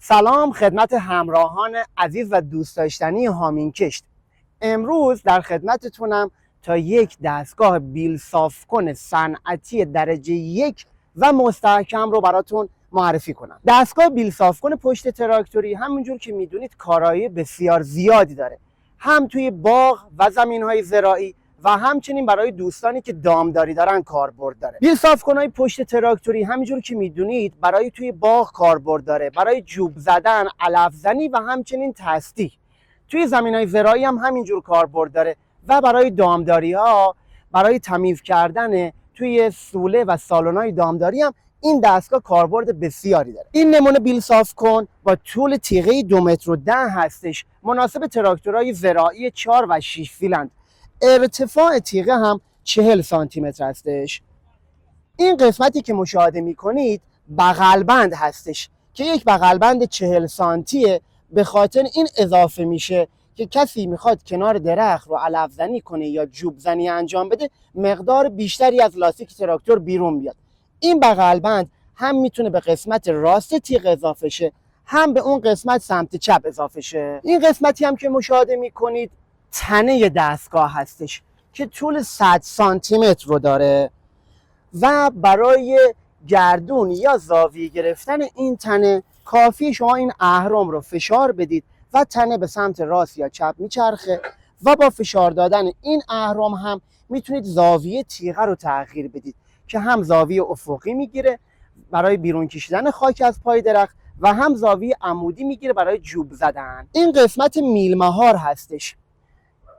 سلام خدمت همراهان عزیز و دوست داشتنی هامین کشت. امروز در خدمتتونم تا یک دستگاه بیل صاف کن صنعتی درجه 1 و مستحکم رو براتون معرفی کنم. دستگاه بیل صاف کن پشت تراکتوری همونجور که میدونید کارایی بسیار زیادی داره، هم توی باغ و زمین‌های زراعی و همچنین برای دوستانی که دامداری دارن کاربرد داره. بیل صاف کنای پشت تراکتوری همینجور که میدونید برای توی باغ کاربرد داره، برای جوب زدن، علف زنی و همچنین تصدیح. توی زمین‌های زراعی هم همینجور کاربرد داره و برای دامداری ها، برای تمیز کردن توی سوله و سالن‌های دامداری هم این دستگاه کاربرد بسیاری داره. این نمونه بیل صاف کن با طول تیغه 2 متر و 10 هستش، مناسب تراکتورهای زراعی 4 و 6 فیلند. ارتفاع تیغه هم 40 سانتی متر هستش. این قسمتی که مشاهده میکنید بغلبند هستش که یک بغلبند 40 سانتیه، به خاطر این اضافه میشه که کسی میخواد کنار درخت رو علف زنی کنه یا جوب زنی انجام بده، مقدار بیشتری از لاستیک تراکتور بیرون بیاد. این بغلبند هم میتونه به قسمت راست تیغ اضافه شه، هم به اون قسمت سمت چپ اضافه شه. این قسمتی هم که مشاهده میکنید تنه دستگاه هستش که طول 100 سانتی متر رو داره و برای گردون یا زاویه گرفتن این تنه کافی شما این اهرم رو فشار بدید و تنه به سمت راست یا چپ میچرخه و با فشار دادن این اهرم هم میتونید زاویه تیغه رو تغییر بدید که هم زاویه افقی میگیره برای بیرون کشیدن خاک از پای درخت و هم زاویه عمودی میگیره برای جوب زدن. این قسمت میل مهار هستش.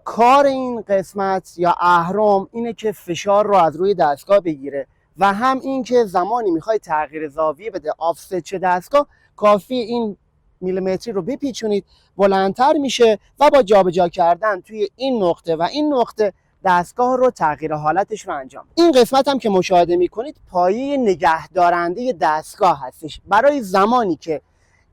کار این قسمت یا اهرم اینه که فشار رو از روی دستگاه بگیره و هم این که زمانی میخوای تغییر زاویه بده آفست چه دستگاه، کافی این میلیمتری رو بپیچونید بلندتر میشه و با جابجا کردن توی این نقطه و این نقطه دستگاه رو تغییر حالتش رو انجام. این قسمت هم که مشاهده میکنید پایه نگهدارنده دستگاه هستش، برای زمانی که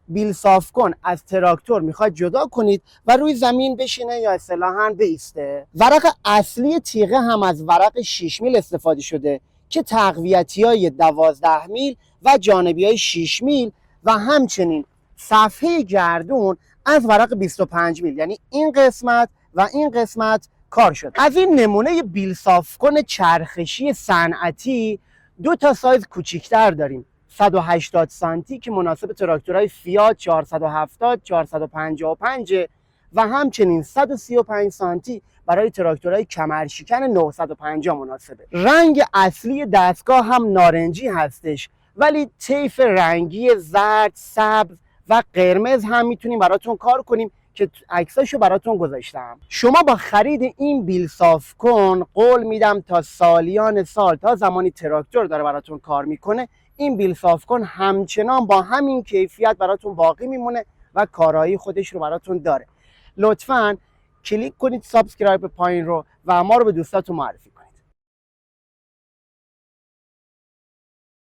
بیل صاف کن از تراکتور میخواد جدا کنید و روی زمین بشینه یا اصطلاحاً بایسته. ورق اصلی تیغه هم از ورق 6 میل استفاده شده که تقویتی های 12 میل و جانبی های 6 میل و همچنین صفحه گردون از ورق 25 میل، یعنی این قسمت و این قسمت کار شد. از این نمونه بیل صاف کن چرخشی صنعتی 2 تا سایز کوچیکتر داریم. 180 سانتی که مناسب تراکتورهای فیات 470 455 و همچنین 135 سانتی برای تراکتورهای کمرشکن 950 مناسبه. رنگ اصلی دستگاه هم نارنجی هستش، ولی طیف رنگی زرد، سبز و قرمز هم میتونیم براتون کار کنیم که عکساشو براتون گذاشتم. شما با خرید این بیل صاف کن قول میدم تا سالیان سال، تا زمانی تراکتور داره براتون کار میکنه، این بیل صاف کن همچنان با همین کیفیت براتون باقی میمونه و کارایی خودش رو براتون داره. لطفاً کلیک کنید سابسکرایب پایین رو و ما رو به دوستاتون معرفی کنید.